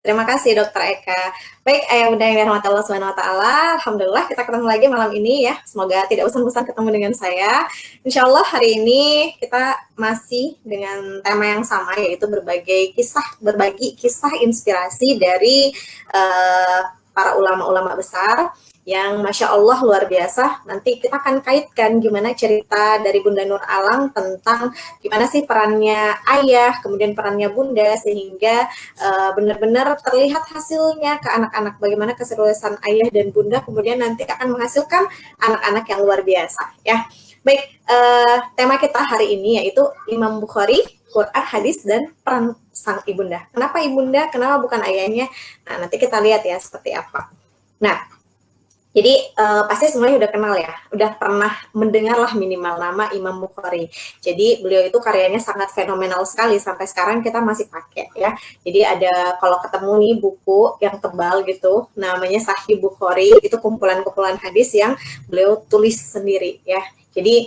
Terima kasih Dokter Eka. Baik, Ayah Bunda yang dirahmati Allah Subhanahu wa taala, alhamdulillah kita ketemu lagi malam ini ya. Semoga tidak bosan-bosan ketemu dengan saya. Insya Allah hari ini kita masih dengan tema yang sama, yaitu berbagi kisah inspirasi dari para ulama-ulama besar yang Masya Allah luar biasa. Nanti kita akan kaitkan gimana cerita dari Bunda Nur Alang tentang gimana sih perannya ayah, kemudian perannya bunda, sehingga benar-benar terlihat hasilnya ke anak-anak, bagaimana keseriusan ayah dan bunda kemudian nanti akan menghasilkan anak-anak yang luar biasa ya. Baik, tema kita hari ini yaitu Imam Bukhari, Quran, hadis, dan peran sang ibunda. Kenapa ibunda? Kenapa bukan ayahnya? Nah, nanti kita lihat ya seperti apa. Nah, jadi pasti semuanya udah kenal ya, udah pernah mendengar lah minimal nama Imam Bukhari. Jadi beliau itu karyanya sangat fenomenal sekali, sampai sekarang kita masih pakai ya. Jadi ada, kalau ketemu nih buku yang tebal gitu, namanya Sahih Bukhari, itu kumpulan-kumpulan hadis yang beliau tulis sendiri ya. Jadi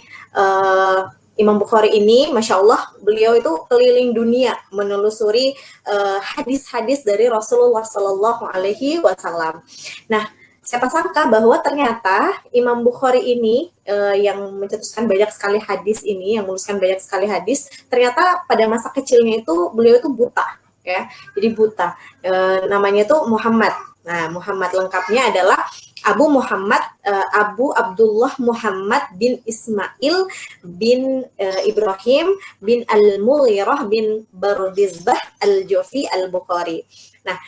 Imam Bukhari ini, Masya Allah, beliau itu keliling dunia menelusuri hadis-hadis dari Rasulullah Sallallahu Alaihi Wasallam. Nah, siapa sangka bahwa ternyata Imam Bukhari ini yang mencetuskan banyak sekali hadis ini, yang menuliskan banyak sekali hadis, ternyata pada masa kecilnya itu beliau itu buta, ya. Jadi buta. Namanya itu Muhammad. Nah, Muhammad lengkapnya adalah Abu Abdullah Muhammad bin Ismail bin Ibrahim bin Al-Mughirah bin Bardizbah Al-Jufi Al-Bukhari. Nah,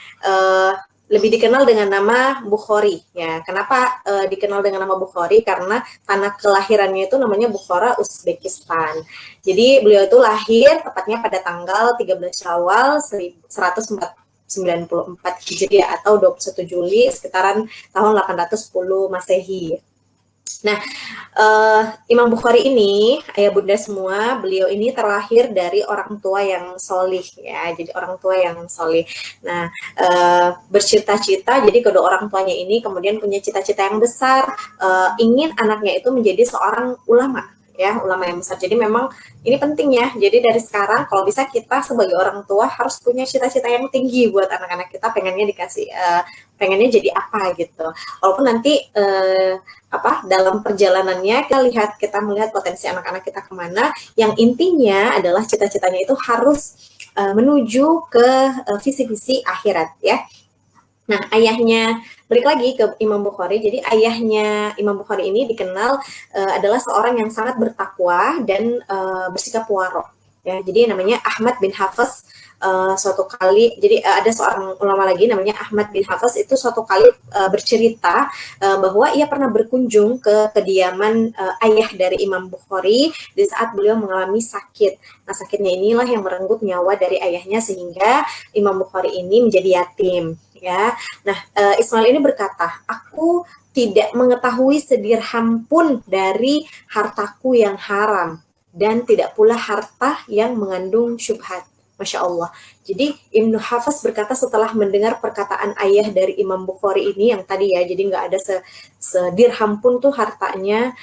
lebih dikenal dengan nama Bukhari ya. Kenapa dikenal dengan nama Bukhari? Karena tanah kelahirannya itu namanya Bukhara, Uzbekistan. Jadi beliau itu lahir tepatnya pada tanggal 13 Syawal 1194 Hijriah atau 21 Juli sekitaran tahun 810 Masehi. Nah, Imam Bukhari ini, ayah bunda semua, beliau ini terlahir dari orang tua yang solih ya, jadi orang tua yang solih. Nah, bercita-cita, jadi kedua orang tuanya ini kemudian punya cita-cita yang besar, ingin anaknya itu menjadi seorang ulama ya, ulama yang besar. Jadi memang ini penting ya. Jadi dari sekarang kalau bisa kita sebagai orang tua harus punya cita-cita yang tinggi buat anak-anak kita, pengennya jadi apa gitu. Walaupun nanti dalam perjalanannya kita melihat potensi anak-anak kita kemana, yang intinya adalah cita-citanya itu harus menuju ke visi-visi akhirat ya. Nah, ayahnya, balik lagi ke Imam Bukhari, jadi ayahnya Imam Bukhari ini dikenal adalah seorang yang sangat bertakwa dan bersikap warok. Ya, jadi namanya Ahmad bin Hafiz. Suatu kali, jadi ada seorang ulama lagi namanya Ahmad bin Hafiz, itu suatu kali bercerita bahwa ia pernah berkunjung ke kediaman ayah dari Imam Bukhari di saat beliau mengalami sakit. Nah, sakitnya inilah yang merenggut nyawa dari ayahnya sehingga Imam Bukhari ini menjadi yatim. Ya, nah Ismail ini berkata, aku tidak mengetahui sedirham pun dari hartaku yang haram dan tidak pula harta yang mengandung syubhat. Masya Allah. Jadi Ibnu Hafiz berkata setelah mendengar perkataan ayah dari Imam Bukhari ini yang tadi ya, jadi nggak ada sedirham pun tuh hartanya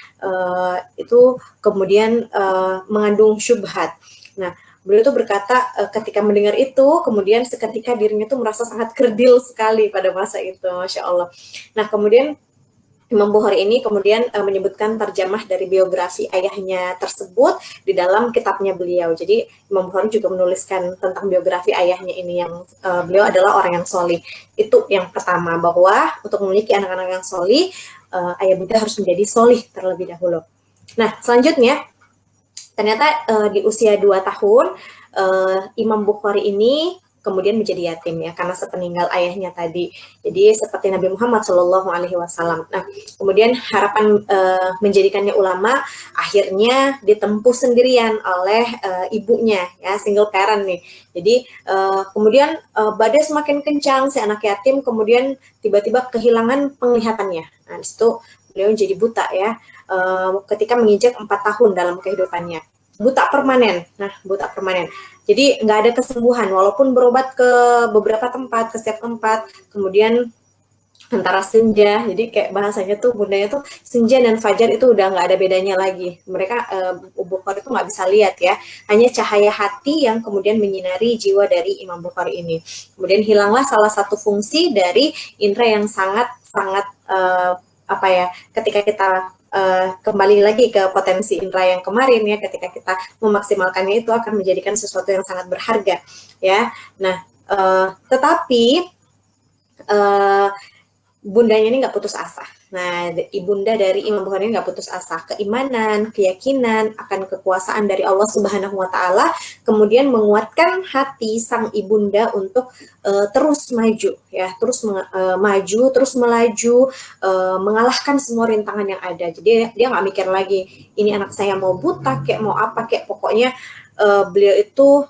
itu kemudian mengandung syubhat. Nah, beliau tuh berkata ketika mendengar itu, kemudian seketika dirinya tuh merasa sangat kerdil sekali pada masa itu, Masya Allah. Nah, kemudian Imam Bukhari ini kemudian menyebutkan terjemah dari biografi ayahnya tersebut di dalam kitabnya beliau. Jadi Imam Bukhari juga menuliskan tentang biografi ayahnya ini, yang beliau adalah orang yang solih. Itu yang pertama, bahwa untuk memiliki anak-anak yang solih, ayah bunda harus menjadi solih terlebih dahulu. Nah, selanjutnya, ternyata di usia 2 tahun Imam Bukhari ini kemudian menjadi yatim ya, karena sepeninggal ayahnya tadi. Jadi seperti Nabi Muhammad Shallallahu Alaihi Wasallam. Nah, kemudian harapan menjadikannya ulama akhirnya ditempuh sendirian oleh ibunya ya, single parent nih. Jadi kemudian badai semakin kencang, si anak yatim kemudian tiba-tiba kehilangan penglihatannya. Nah, di situ beliau jadi buta ya, ketika menginjak 4 tahun dalam kehidupannya. Buta permanen. Nah, buta permanen. Jadi nggak ada kesembuhan, walaupun berobat ke beberapa tempat, ke setiap tempat, kemudian antara senja, jadi kayak bahasanya tuh bundanya tuh senja dan fajar itu udah nggak ada bedanya lagi. Mereka Bukhari itu nggak bisa lihat ya, hanya cahaya hati yang kemudian menyinari jiwa dari Imam Bukhari ini. Kemudian hilanglah salah satu fungsi dari indera yang sangat sangat apa ya, ketika kita kembali lagi ke potensi indera yang kemarin ya, ketika kita memaksimalkannya itu akan menjadikan sesuatu yang sangat berharga ya. Nah, tetapi bundanya ini nggak putus asa. Nah, ibunda dari Imam Bukhari ini nggak putus asa. Keimanan, keyakinan akan kekuasaan dari Allah Subhanahu Wa Taala, kemudian menguatkan hati sang ibunda untuk terus maju, ya, terus maju, terus melaju, mengalahkan semua rintangan yang ada. Jadi dia nggak mikir lagi, ini anak saya mau buta, kayak mau apa, kayak pokoknya beliau itu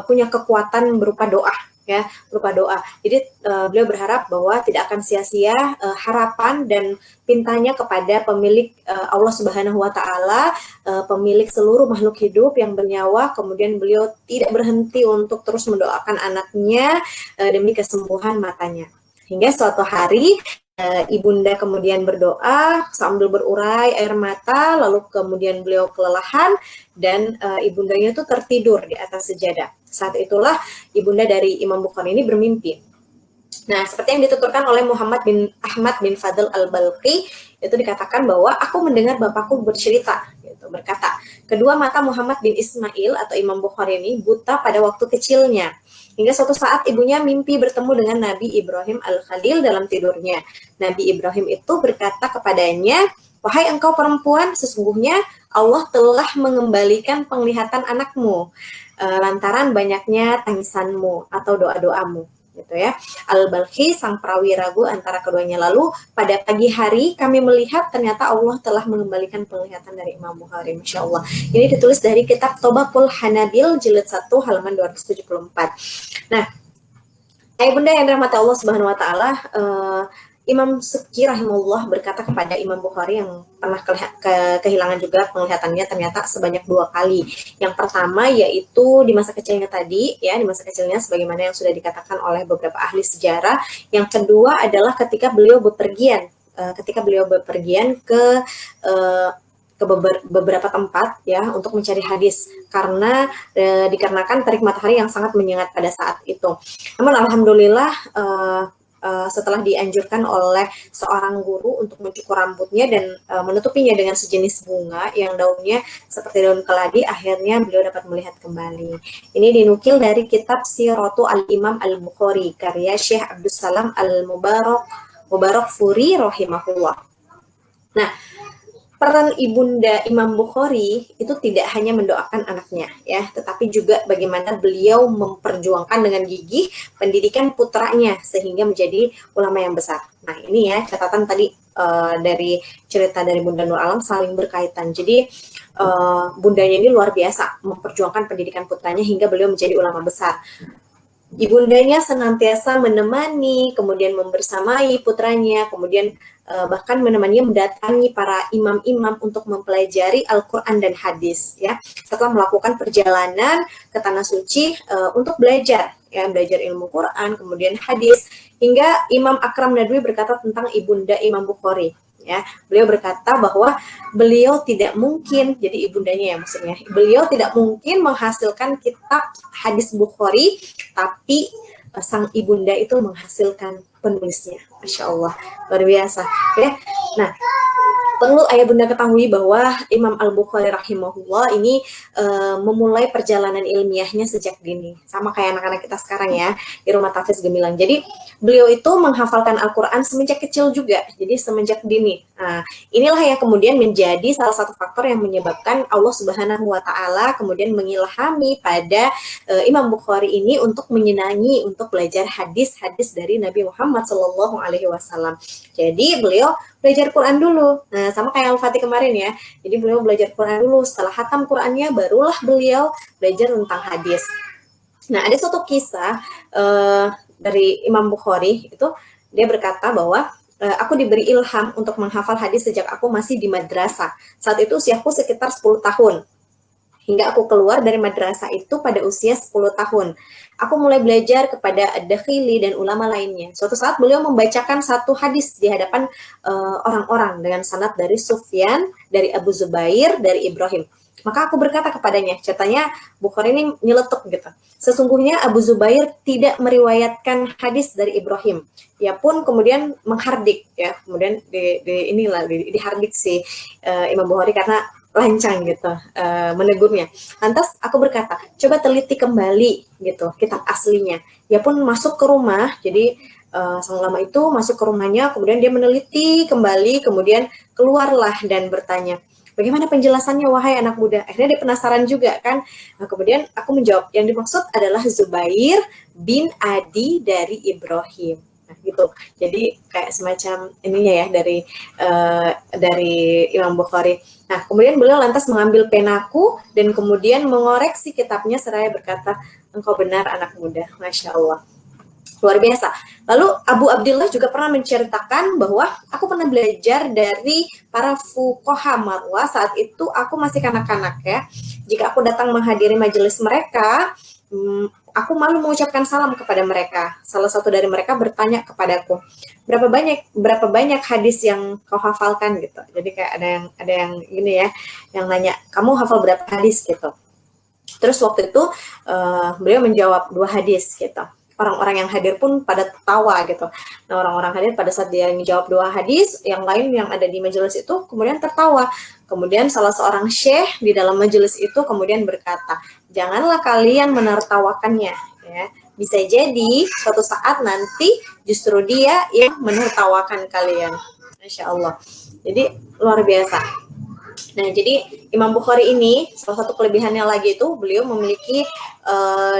punya kekuatan berupa doa ya, berupa doa. Jadi beliau berharap bahwa tidak akan sia-sia harapan dan pintanya kepada pemilik Allah Subhanahu Wa Taala, pemilik seluruh makhluk hidup yang bernyawa. Kemudian beliau tidak berhenti untuk terus mendoakan anaknya demi kesembuhan matanya. Hingga suatu hari ibunda kemudian berdoa sambil berurai air mata, lalu kemudian beliau kelelahan dan ibundanya itu tertidur di atas sejadah. Saat itulah ibunda dari Imam Bukhari ini bermimpi. Nah, seperti yang dituturkan oleh Muhammad bin Ahmad bin Fadl al-Balqi, itu dikatakan bahwa aku mendengar bapakku bercerita, gitu, berkata, kedua mata Muhammad bin Ismail atau Imam Bukhari ini buta pada waktu kecilnya. Hingga suatu saat ibunya mimpi bertemu dengan Nabi Ibrahim al-Khalil dalam tidurnya. Nabi Ibrahim itu berkata kepadanya, wahai engkau perempuan, sesungguhnya Allah telah mengembalikan penglihatan anakmu lantaran banyaknya tangisanmu atau doa-doamu, gitu ya. Al-Balqi sang perawi ragu antara keduanya. Lalu pada pagi hari kami melihat ternyata Allah telah mengembalikan penglihatan dari Imam Bukhari. Masya Allah. Ini ditulis dari kitab Tobaqul Hanabil jilid 1 halaman 274. Nah, Bunda yang dirahmati Allah Subhanahu Wa Taala, Imam Subki rahimahullah berkata kepada Imam Bukhari yang pernah kehilangan juga penglihatannya ternyata sebanyak 2 kali. Yang pertama yaitu di masa kecilnya tadi, ya, di masa kecilnya sebagaimana yang sudah dikatakan oleh beberapa ahli sejarah. Yang kedua adalah ketika beliau bepergian ke beberapa tempat ya untuk mencari hadis karena dikarenakan terik matahari yang sangat menyengat pada saat itu. Namun alhamdulillah setelah dianjurkan oleh seorang guru untuk mencukur rambutnya dan menutupinya dengan sejenis bunga yang daunnya seperti daun keladi, akhirnya beliau dapat melihat kembali. Ini dinukil dari kitab Siratu Al-Imam Al-Bukhari karya Syekh Abdus Salam Al-Mubarak Furi rahimahullah. Nah, peran ibunda Imam Bukhari itu tidak hanya mendoakan anaknya ya, tetapi juga bagaimana beliau memperjuangkan dengan gigih pendidikan putranya sehingga menjadi ulama yang besar. Nah, ini ya catatan tadi dari cerita dari Bunda Nur Alam saling berkaitan. Jadi bundanya ini luar biasa memperjuangkan pendidikan putranya hingga beliau menjadi ulama besar. Ibundanya senantiasa menemani, kemudian membersamai putranya, kemudian bahkan menemaninya mendatangi para imam-imam untuk mempelajari Al-Quran dan hadis. Ya, setelah melakukan perjalanan ke tanah suci untuk belajar, ya, belajar ilmu Quran, kemudian hadis, hingga Imam Akram Nadwi berkata tentang ibunda Imam Bukhari. Ya, beliau berkata bahwa beliau tidak mungkin, jadi ibundanya ya maksudnya, beliau tidak mungkin menghasilkan kitab hadis Bukhari, tapi sang ibunda itu menghasilkan penulisnya. Masya Allah, luar biasa. Ya. Nah, perlu ayah bunda ketahui bahwa Imam Al-Bukhari rahimahullah ini memulai perjalanan ilmiahnya sejak dini. Sama kayak anak-anak kita sekarang ya, di rumah Tafiz Gemilang. Jadi beliau itu menghafalkan Al-Quran semenjak kecil juga, jadi semenjak dini. Nah, inilah yang kemudian menjadi salah satu faktor yang menyebabkan Allah Subhanahu Wa Taala kemudian mengilhami pada Imam Bukhari ini untuk menyenangi untuk belajar hadis-hadis dari Nabi Muhammad SAW. Jadi beliau belajar Quran dulu. Nah, sama kayak Al-Fatih kemarin ya. Jadi beliau belajar Quran dulu. Setelah hatam Qurannya, barulah beliau belajar tentang hadis. Nah, ada suatu kisah dari Imam Bukhari itu, dia berkata bahwa aku diberi ilham untuk menghafal hadis sejak aku masih di madrasah. Saat itu usiaku sekitar 10 tahun. hingga aku keluar dari madrasah itu pada usia 10 tahun. Aku mulai belajar kepada Ad-Dakhili dan ulama lainnya. Suatu saat beliau membacakan satu hadis di hadapan orang-orang dengan sanad dari Sufyan, dari Abu Zubair, dari Ibrahim. Maka aku berkata kepadanya, katanya Bukhari ini nyeletuk gitu. Sesungguhnya Abu Zubair tidak meriwayatkan hadis dari Ibrahim. Ia pun kemudian menghardik ya, kemudian dihardik si Imam Bukhari karena lancang gitu menegurnya. Lantas aku berkata, coba teliti kembali gitu kitab aslinya. Dia pun masuk ke rumah, jadi sang ulama itu masuk ke rumahnya, kemudian dia meneliti kembali, kemudian keluarlah dan bertanya, bagaimana penjelasannya wahai anak muda? Akhirnya dia penasaran juga kan. Nah, kemudian aku menjawab, yang dimaksud adalah Zubair bin Adi dari Ibrahim. Nah, gitu. Jadi kayak semacam ininya ya dari Imam Bukhari. Nah, kemudian beliau lantas mengambil penaku dan kemudian mengoreksi kitabnya seraya berkata, engkau benar anak muda, Masya Allah. Luar biasa. Lalu Abu Abdillah juga pernah menceritakan bahwa aku pernah belajar dari para fuqaha Marwah saat itu aku masih kanak-kanak ya. Jika aku datang menghadiri majelis mereka, aku malu mengucapkan salam kepada mereka. Salah satu dari mereka bertanya kepadaku, berapa banyak hadis yang kau hafalkan gitu. Jadi kayak ada yang gini ya, yang nanya, kamu hafal berapa hadis gitu. Terus waktu itu beliau menjawab 2 hadis gitu. Orang-orang yang hadir pun pada tertawa gitu. Nah, orang-orang hadir pada saat dia menjawab 2 hadis, yang lain yang ada di majelis itu kemudian tertawa. Kemudian salah seorang syekh di dalam majelis itu kemudian berkata, janganlah kalian menertawakannya. Ya. Bisa jadi suatu saat nanti justru dia yang menertawakan kalian. Masya Allah. Jadi luar biasa. Nah, jadi Imam Bukhari ini salah satu kelebihannya lagi itu beliau memiliki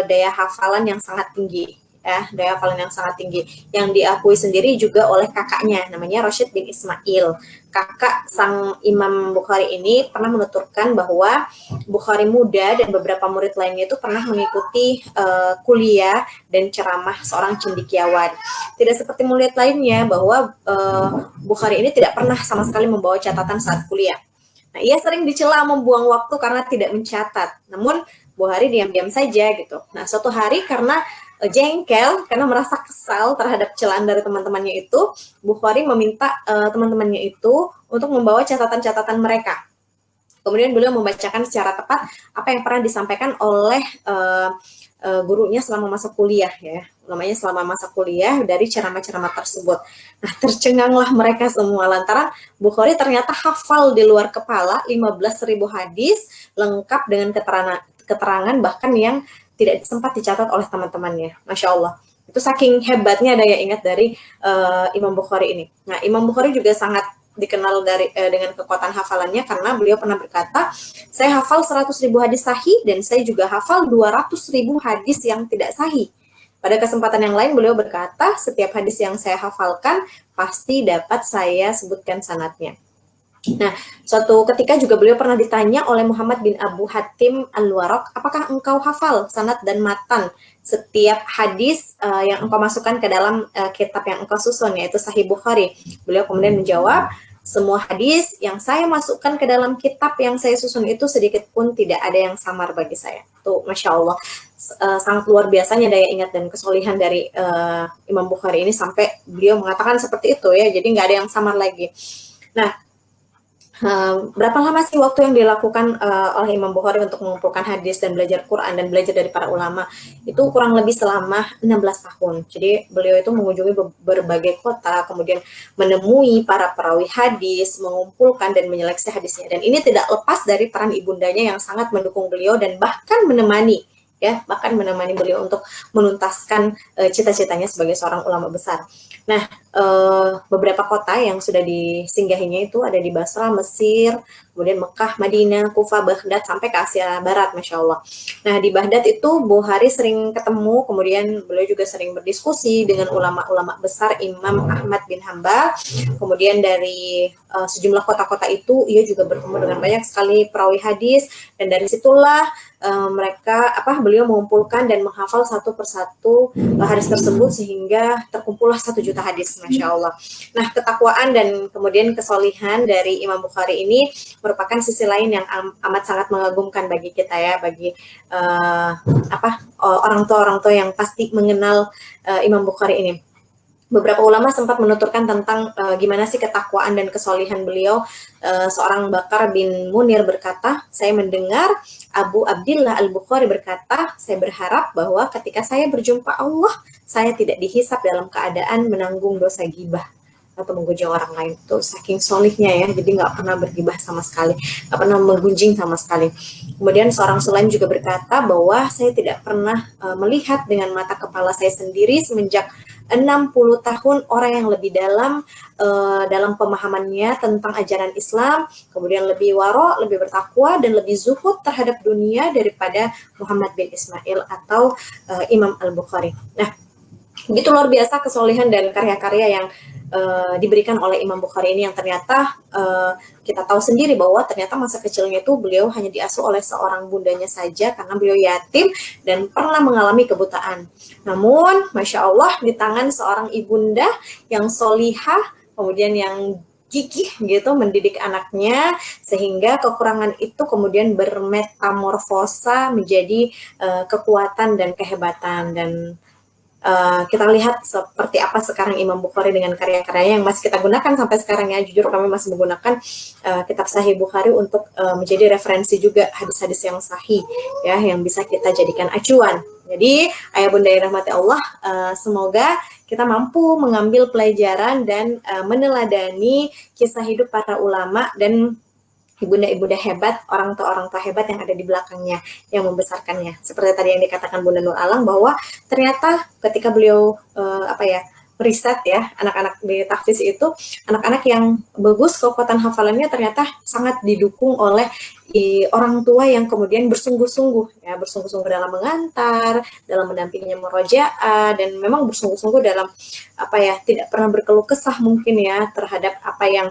daya hafalan yang sangat tinggi, ya, daya hafalan yang sangat tinggi yang diakui sendiri juga oleh kakaknya, namanya Rashid bin Ismail. Kakak sang Imam Bukhari ini pernah menuturkan bahwa Bukhari muda dan beberapa murid lainnya itu pernah mengikuti kuliah dan ceramah seorang cendekiawan. Tidak seperti murid lainnya bahwa Bukhari ini tidak pernah sama sekali membawa catatan saat kuliah. Nah, ia sering dicela membuang waktu karena tidak mencatat. Namun, Bukhari diam-diam saja gitu. Nah, suatu hari karena jengkel, karena merasa kesal terhadap celaan dari teman-temannya itu, Bukhari meminta teman-temannya itu untuk membawa catatan-catatan mereka. Kemudian beliau membacakan secara tepat apa yang pernah disampaikan oleh gurunya selama masa kuliah ya, namanya selama masa kuliah dari ceramah-ceramah tersebut. Nah, tercenganglah mereka semua lantaran Bukhari ternyata hafal di luar kepala 15.000 hadis lengkap dengan keterangan bahkan yang tidak sempat dicatat oleh teman-temannya. Masya Allah. Itu saking hebatnya daya ingat dari Imam Bukhari ini. Nah, Imam Bukhari juga sangat dikenal dengan kekuatan hafalannya karena beliau pernah berkata, saya hafal 100.000 hadis sahih dan saya juga hafal 200.000 hadis yang tidak sahih. Pada kesempatan yang lain beliau berkata, setiap hadis yang saya hafalkan pasti dapat saya sebutkan sanadnya. Nah, suatu ketika juga beliau pernah ditanya oleh Muhammad bin Abu Hatim Al-Waraq, apakah engkau hafal sanad dan matan setiap hadis yang engkau masukkan ke dalam kitab yang engkau susun, yaitu Sahih Bukhari? Beliau kemudian menjawab, semua hadis yang saya masukkan ke dalam kitab yang saya susun itu sedikit pun tidak ada yang samar bagi saya. Tuh, Masya Allah, sangat luar biasanya daya ingat dan kesolihan dari Imam Bukhari ini sampai beliau mengatakan seperti itu ya, jadi nggak ada yang samar lagi. Nah, berapa lama sih waktu yang dilakukan oleh Imam Bukhari untuk mengumpulkan hadis dan belajar Quran dan belajar dari para ulama? Itu kurang lebih selama 16 tahun. Jadi beliau itu mengunjungi berbagai kota, kemudian menemui para perawi hadis, mengumpulkan dan menyeleksi hadisnya. Dan ini tidak lepas dari peran ibundanya yang sangat mendukung beliau dan bahkan menemani beliau untuk menuntaskan cita-citanya sebagai seorang ulama besar. Nah, beberapa kota yang sudah disinggahinya itu ada di Basra, Mesir, kemudian Mekah, Madinah, Kufah, Baghdad, sampai ke Asia Barat, Masya Allah. Nah, di Baghdad itu Bukhari sering ketemu, kemudian beliau juga sering berdiskusi dengan ulama-ulama besar, Imam Ahmad bin Hambal. Kemudian dari sejumlah kota-kota itu, ia juga bertemu dengan banyak sekali perawi hadis, dan dari situlah beliau mengumpulkan dan menghafal satu persatu hadis tersebut sehingga terkumpullah 1 juta hadis. Masya Allah. Nah, ketakwaan dan kemudian kesolihan dari Imam Bukhari ini merupakan sisi lain yang amat sangat mengagumkan bagi kita ya, bagi orang tua yang pasti mengenal Imam Bukhari ini. Beberapa ulama sempat menuturkan tentang gimana sih ketakwaan dan kesolihan beliau. Seorang Bakar bin Munir berkata, saya mendengar Abu Abdillah Al-Bukhari berkata, saya berharap bahwa ketika saya berjumpa Allah, saya tidak dihisap dalam keadaan menanggung dosa gibah atau menggunjing orang lain. Itu saking solihnya ya, jadi nggak pernah bergibah sama sekali, nggak pernah menggunjing sama sekali. Kemudian seorang Sulaim juga berkata bahwa saya tidak pernah melihat dengan mata kepala saya sendiri semenjak 60 tahun orang yang lebih dalam pemahamannya tentang ajaran Islam, kemudian lebih waro, lebih bertakwa, dan lebih zuhud terhadap dunia daripada Muhammad bin Ismail atau Imam Al-Bukhari. Nah, begitu luar biasa kesolehan dan karya-karya yang diberikan oleh Imam Bukhari ini, yang ternyata kita tahu sendiri bahwa ternyata masa kecilnya itu beliau hanya diasuh oleh seorang bundanya saja karena beliau yatim dan pernah mengalami kebutaan. Namun, Masya Allah, di tangan seorang ibunda yang solihah, kemudian yang gigih gitu mendidik anaknya, sehingga kekurangan itu kemudian bermetamorfosa menjadi kekuatan dan kehebatan. Dan kita lihat seperti apa sekarang Imam Bukhari dengan karya-karyanya yang masih kita gunakan sampai sekarang ya. Jujur kami masih menggunakan kitab Sahih Bukhari untuk menjadi referensi juga hadis-hadis yang sahih ya, yang bisa kita jadikan acuan. Jadi ayah bunda yang rahmati Allah, semoga kita mampu mengambil pelajaran dan meneladani kisah hidup para ulama dan ibunda-ibunda hebat, orang tua hebat yang ada di belakangnya, yang membesarkannya. Seperti tadi yang dikatakan Bunda Nur Alang, bahwa ternyata ketika beliau riset ya, anak-anak di tahfiz itu, anak-anak yang bagus kekuatan hafalannya ternyata sangat didukung oleh orang tua yang kemudian bersungguh-sungguh dalam mengantar, dalam mendampinginya murojaah, dan memang bersungguh-sungguh dalam tidak pernah berkeluh kesah mungkin ya terhadap apa yang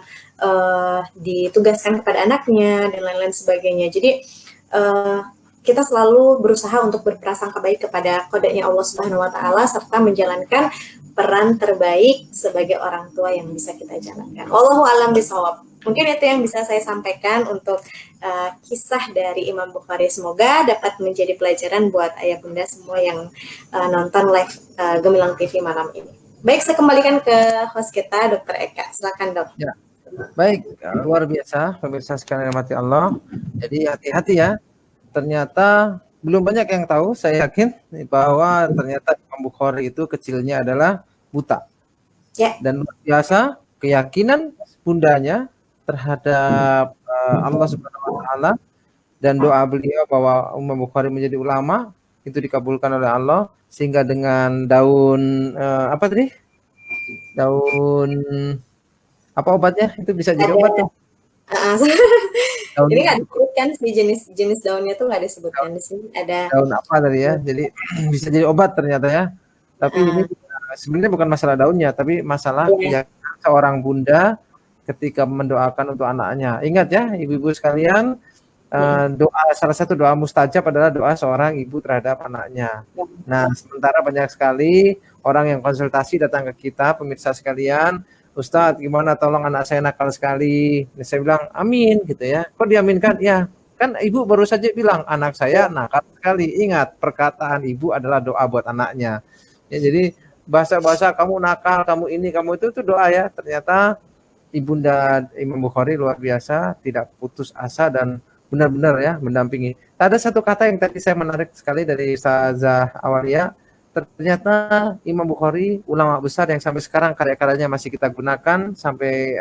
ditugaskan kepada anaknya dan lain-lain sebagainya. Jadi kita selalu berusaha untuk berprasangka baik kepada qadanya Allah Subhanahu wa taala serta menjalankan peran terbaik sebagai orang tua yang bisa kita jalankan. Wallahu a'lam bishawab. Mungkin itu yang bisa saya sampaikan untuk kisah dari Imam Bukhari. Semoga dapat menjadi pelajaran buat ayah bunda semua yang nonton live Gemilang TV malam ini. Baik, saya kembalikan ke host kita, Dr. Eka. Silakan, Dok. Ya. Baik, luar biasa pemirsa sekalian rahmati Allah. Jadi hati-hati ya. Ternyata belum banyak yang tahu, saya yakin bahwa ternyata Imam Bukhari itu kecilnya adalah buta. Ya. Dan luar biasa keyakinan bundanya terhadap Allah Subhanahu wa taala dan doa beliau bahwa Imam Bukhari menjadi ulama itu dikabulkan oleh Allah, sehingga dengan daun daun apa obatnya itu bisa jadi obat tuh. Ini nggak disebutkan sih jenis daunnya tuh nggak disebutkan di sini. Ada daun apa tadi ya? Jadi bisa jadi obat ternyata ya. Tapi ini sebenarnya bukan masalah daunnya, tapi masalah keyakinan seorang bunda ketika mendoakan untuk anaknya. Ingat ya, ibu-ibu sekalian, doa salah satu doa mustajab adalah doa seorang ibu terhadap anaknya. Nah, sementara banyak sekali orang yang konsultasi datang ke kita, pemirsa sekalian, Ustadz, gimana tolong anak saya nakal sekali. Nah, saya bilang, amin gitu ya. Kok diaminkan? Ya, kan ibu baru saja bilang, anak saya nakal sekali. Ingat, perkataan ibu adalah doa buat anaknya. Ya, jadi bahasa-bahasa kamu nakal, kamu ini, kamu itu doa ya. Ternyata ibunda Imam Bukhari luar biasa, tidak putus asa dan benar-benar ya mendampingi. Ada satu kata yang tadi saya menarik sekali dari Ustazah Awalia. Ternyata Imam Bukhari ulama besar yang sampai sekarang karya-karyanya masih kita gunakan, sampai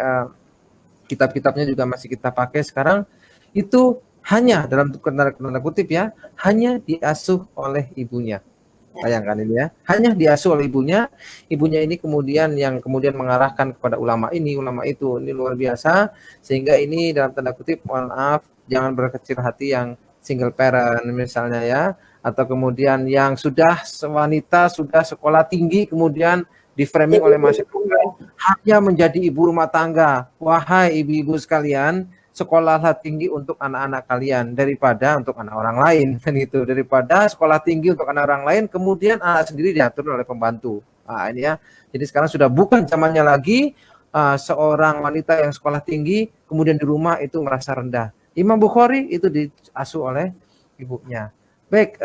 kitab-kitabnya juga masih kita pakai sekarang, itu hanya dalam tanda kutip ya, hanya diasuh oleh ibunya. Bayangkan ini ya, hanya diasuh oleh ibunya. Ibunya ini kemudian yang kemudian mengarahkan kepada ulama ini, ulama itu. Ini luar biasa, sehingga ini dalam tanda kutip, mohon maaf, jangan berkecil hati yang single parent misalnya ya, atau kemudian yang sudah wanita, sudah sekolah tinggi, kemudian di framing oleh masyarakat hanya menjadi ibu rumah tangga. Wahai ibu-ibu sekalian, sekolahlah tinggi untuk anak-anak kalian daripada untuk anak orang lain, kan gitu. Daripada sekolah tinggi untuk anak orang lain, kemudian anak sendiri diatur oleh pembantu. Nah, ini ya. Jadi sekarang sudah bukan zamannya lagi seorang wanita yang sekolah tinggi kemudian di rumah itu merasa rendah. Imam Bukhari itu diasuh oleh ibunya. Baik,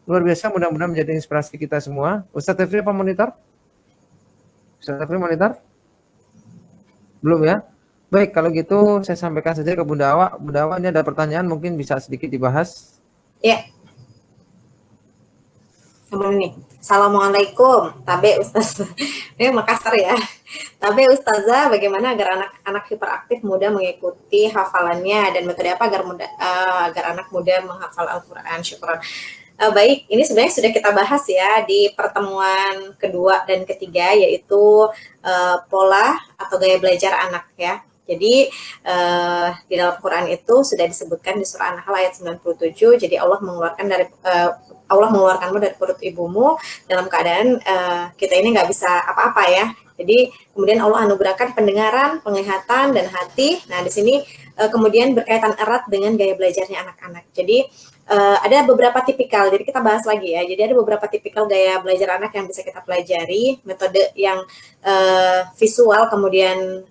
luar biasa, mudah-mudahan menjadi inspirasi kita semua. Ustaz Tefri apa monitor? Ustaz Tefri monitor? Belum ya? Baik, kalau gitu saya sampaikan saja ke Bunda Awa. Bunda Awa, ini ada pertanyaan mungkin bisa sedikit dibahas. Ya. Sama nih. Assalamualaikum, Tabe Ustaz. Ini Makassar ya. Tabe Ustazah, bagaimana agar anak-anak hiperaktif mudah mengikuti hafalannya dan metode apa agar anak muda menghafal Al-Quran? Syukur. Baik, ini sebenarnya sudah kita bahas ya di pertemuan kedua dan ketiga, yaitu pola atau gaya belajar anak ya. Jadi di dalam Quran itu sudah disebutkan di surah An-Nahl ayat 97. Jadi Allah mengeluarkanmu dari perut ibumu dalam keadaan kita ini nggak bisa apa-apa ya. Jadi kemudian Allah anugerahkan pendengaran, penglihatan, dan hati. Nah di sini kemudian berkaitan erat dengan gaya belajarnya anak-anak. Jadi ada beberapa tipikal, jadi kita bahas lagi ya. Jadi ada beberapa tipikal gaya belajar anak yang bisa kita pelajari, metode yang visual, kemudian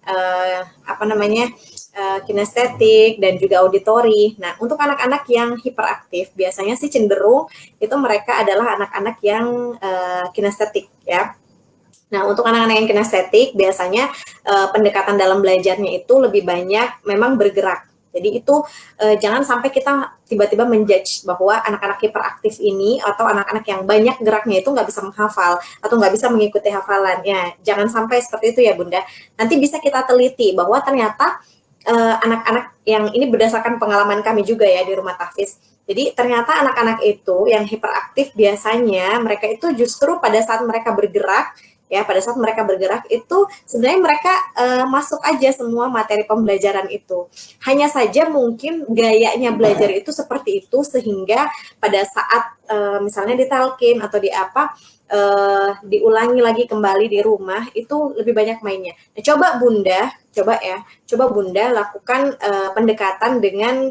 kinestetik dan juga auditori. Nah, untuk anak-anak yang hiperaktif, biasanya sih cenderung itu mereka adalah anak-anak yang kinestetik ya. Nah, untuk anak-anak yang kinestetik, biasanya pendekatan dalam belajarnya itu lebih banyak memang bergerak. Jadi itu jangan sampai kita tiba-tiba menjudge bahwa anak-anak hiperaktif ini atau anak-anak yang banyak geraknya itu nggak bisa menghafal atau nggak bisa mengikuti hafalannya. Jangan sampai seperti itu ya Bunda. Nanti bisa kita teliti bahwa ternyata anak-anak yang ini berdasarkan pengalaman kami juga ya di rumah tahfiz. Jadi ternyata anak-anak itu yang hiperaktif biasanya mereka itu justru pada saat mereka bergerak ya, pada saat mereka bergerak itu sebenarnya mereka masuk aja semua materi pembelajaran itu. Hanya saja mungkin gayanya belajar itu seperti itu sehingga pada saat misalnya ditalkin atau diulangi lagi kembali di rumah itu lebih banyak mainnya. Nah, coba Bunda lakukan pendekatan dengan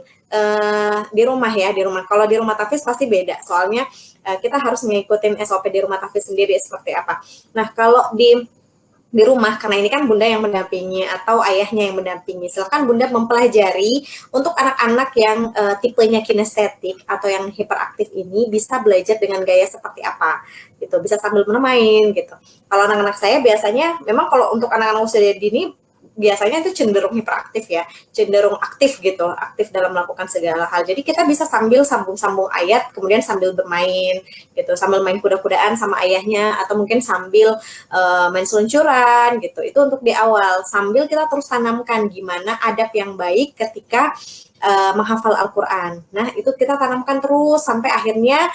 di rumah ya, di rumah. Kalau di rumah tahfiz pasti beda, soalnya kita harus mengikuti SOP di rumah tahfiz sendiri seperti apa. Nah, kalau di rumah, karena ini kan Bunda yang mendampingi atau ayahnya yang mendampingi, silakan Bunda mempelajari untuk anak-anak yang tipenya kinestetik atau yang hiperaktif ini bisa belajar dengan gaya seperti apa gitu, bisa sambil bermain gitu. Kalau anak-anak saya biasanya memang kalau untuk anak-anak usia dini biasanya itu cenderung hiperaktif ya, cenderung aktif gitu, aktif dalam melakukan segala hal. Jadi kita bisa sambil sambung-sambung ayat, kemudian sambil bermain gitu, sambil main kuda-kudaan sama ayahnya, atau mungkin sambil main seluncuran gitu. Itu untuk di awal, sambil kita terus tanamkan gimana adab yang baik ketika menghafal Al-Quran. Nah, itu kita tanamkan terus sampai akhirnya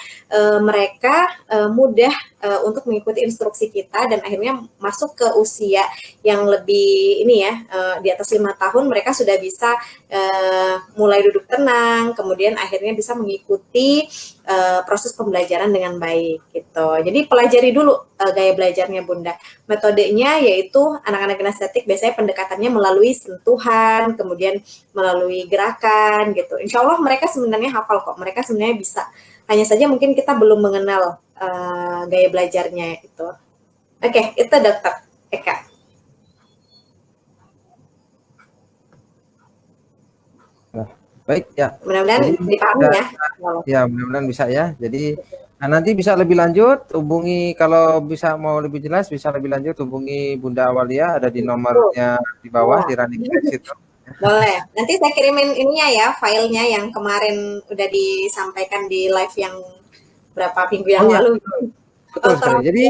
mereka mudah untuk mengikuti instruksi kita dan akhirnya masuk ke usia yang lebih ini ya, di atas 5 tahun mereka sudah bisa mulai duduk tenang, kemudian akhirnya bisa mengikuti proses pembelajaran dengan baik gitu. Jadi pelajari dulu gaya belajarnya Bunda. Metodenya yaitu anak-anak kinestetik biasanya pendekatannya melalui sentuhan, kemudian melalui gerakan gitu. Insya Allah mereka sebenarnya hafal kok, mereka sebenarnya bisa. Hanya saja mungkin kita belum mengenal gaya belajarnya itu. Oke, itu Dokter Eka. Baik ya. Mudah-mudahan dipahami ya. Ya, mudah-mudahan bisa ya. Jadi nanti bisa lebih lanjut hubungi, kalau bisa mau lebih jelas bisa lebih lanjut hubungi Bunda Awalia, ada di nomornya di bawah di running text itu. Boleh. Nanti saya kirimin ininya ya, filenya yang kemarin udah disampaikan di live yang berapa minggu yang lalu. Betul sekali. Jadi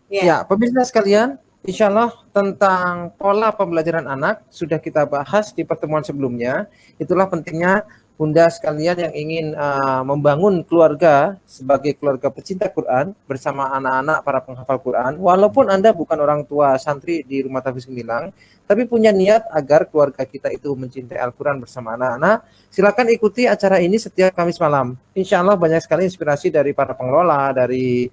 ya, pemirsa sekalian, insya Allah tentang pola pembelajaran anak sudah kita bahas di pertemuan sebelumnya. Itulah pentingnya Bunda sekalian yang ingin membangun keluarga sebagai keluarga pecinta Quran bersama anak-anak para penghafal Quran. Walaupun Anda bukan orang tua santri di Rumah Tahfiz Gemilang, tapi punya niat agar keluarga kita itu mencintai Al-Quran bersama anak-anak, silakan ikuti acara ini setiap Kamis malam. Insya Allah banyak sekali inspirasi dari para pengelola, dari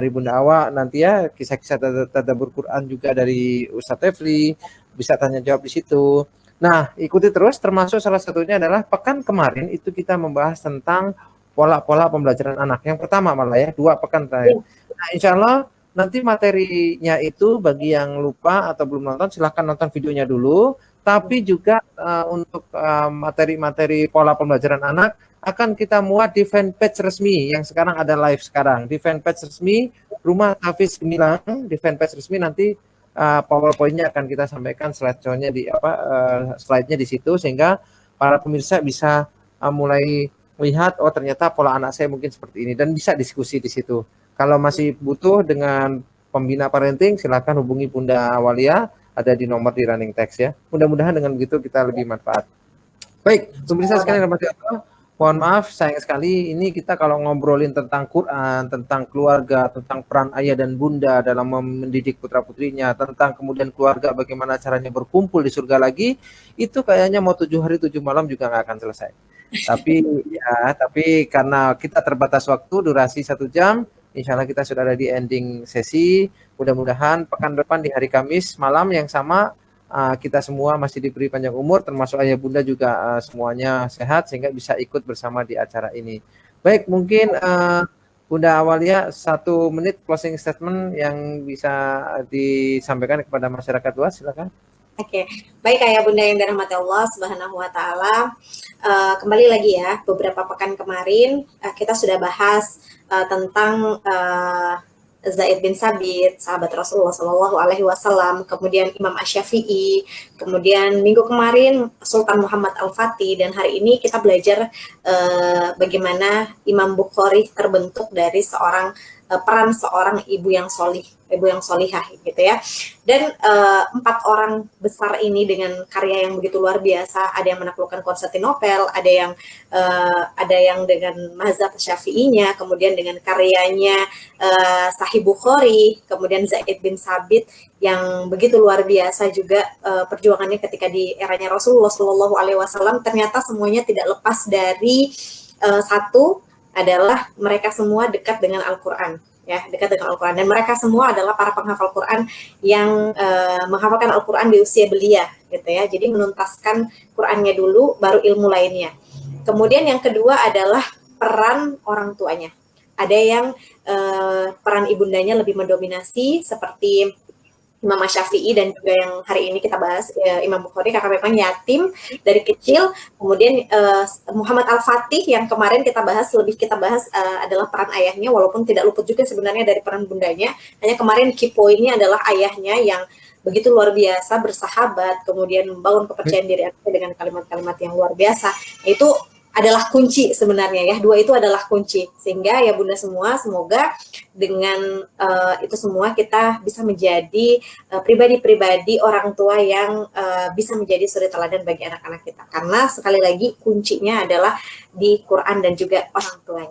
Bunda Awa nanti ya, kisah-kisah tadabbur Quran juga dari Ustadz Tefli, bisa tanya jawab di situ. Nah, ikuti terus, termasuk salah satunya adalah pekan kemarin itu kita membahas tentang pola-pola pembelajaran anak. Yang pertama malah ya, 2 pekan terakhir. Nah, insya Allah nanti materinya itu bagi yang lupa atau belum nonton silahkan nonton videonya dulu. Tapi juga untuk materi-materi pola pembelajaran anak akan kita muat di fanpage resmi yang sekarang ada live sekarang di fanpage resmi Rumah Hafiz Gemilang. Di fanpage resmi nanti PowerPoint-nya akan kita sampaikan slide-nya slide-nya di situ sehingga para pemirsa bisa mulai melihat oh ternyata pola anak saya mungkin seperti ini dan bisa diskusi di situ. Kalau masih butuh dengan pembina parenting silakan hubungi Bunda Awalia, ada di nomor di running text ya. Mudah-mudahan dengan begitu kita lebih manfaat. Baik, pemirsa sekalian mohon maaf sayang sekali ini kita kalau ngobrolin tentang Quran, tentang keluarga, tentang peran ayah dan bunda dalam mendidik putra-putrinya, tentang kemudian keluarga bagaimana caranya berkumpul di surga lagi, itu kayaknya mau 7 hari 7 malam juga nggak akan selesai. Tapi karena kita terbatas waktu, durasi 1 jam, insya Allah kita sudah ada di ending sesi. Mudah-mudahan pekan depan di hari Kamis malam yang sama kita semua masih diberi panjang umur, termasuk ayah bunda juga semuanya sehat sehingga bisa ikut bersama di acara ini. Baik, mungkin Bunda Awalia 1 menit closing statement yang bisa disampaikan kepada masyarakat luas, silakan. Oke, baik ayah bunda yang dirahmati Allah Subhanahu wa taala. Kembali lagi ya, beberapa pekan kemarin kita sudah bahas tentang Zaid bin Sabit, sahabat Rasulullah Shallallahu Alaihi Wasallam, kemudian Imam Asy-Syafi'i, kemudian minggu kemarin Sultan Muhammad Al-Fatih, dan hari ini kita belajar bagaimana Imam Bukhari terbentuk dari peran seorang ibu yang solihah gitu ya. Dan 4 orang besar ini dengan karya yang begitu luar biasa, ada yang menaklukkan Konstantinopel, ada yang dengan mazhab Syafi'inya, kemudian dengan karyanya Sahih Bukhari, kemudian Zaid bin Sabit yang begitu luar biasa juga perjuangannya ketika di eranya Rasulullah Shallallahu Alaihi Wasallam. Ternyata semuanya tidak lepas dari satu adalah mereka semua dekat dengan Al-Quran, ya, dekat dengan Al-Quran, dan mereka semua adalah para penghafal Quran yang menghafalkan Al-Quran di usia belia, gitu ya. Jadi menuntaskan Qurannya dulu, baru ilmu lainnya. Kemudian yang kedua adalah peran orang tuanya. Ada yang peran ibundanya lebih mendominasi seperti Imam Asy-Syafi'i, dan juga yang hari ini kita bahas Imam Bukhari karena memang yatim dari kecil. Kemudian Muhammad Al-Fatih yang kemarin kita bahas adalah peran ayahnya, walaupun tidak luput juga sebenarnya dari peran bundanya. Hanya kemarin key point-nya adalah ayahnya yang begitu luar biasa, bersahabat, kemudian membangun kepercayaan diri anaknya dengan kalimat-kalimat yang luar biasa. Itu adalah kunci sebenarnya ya, 2 itu adalah kunci, sehingga ya bunda semua semoga dengan itu semua kita bisa menjadi pribadi-pribadi orang tua yang bisa menjadi suri teladan bagi anak-anak kita, karena sekali lagi kuncinya adalah di Quran dan juga orang tua.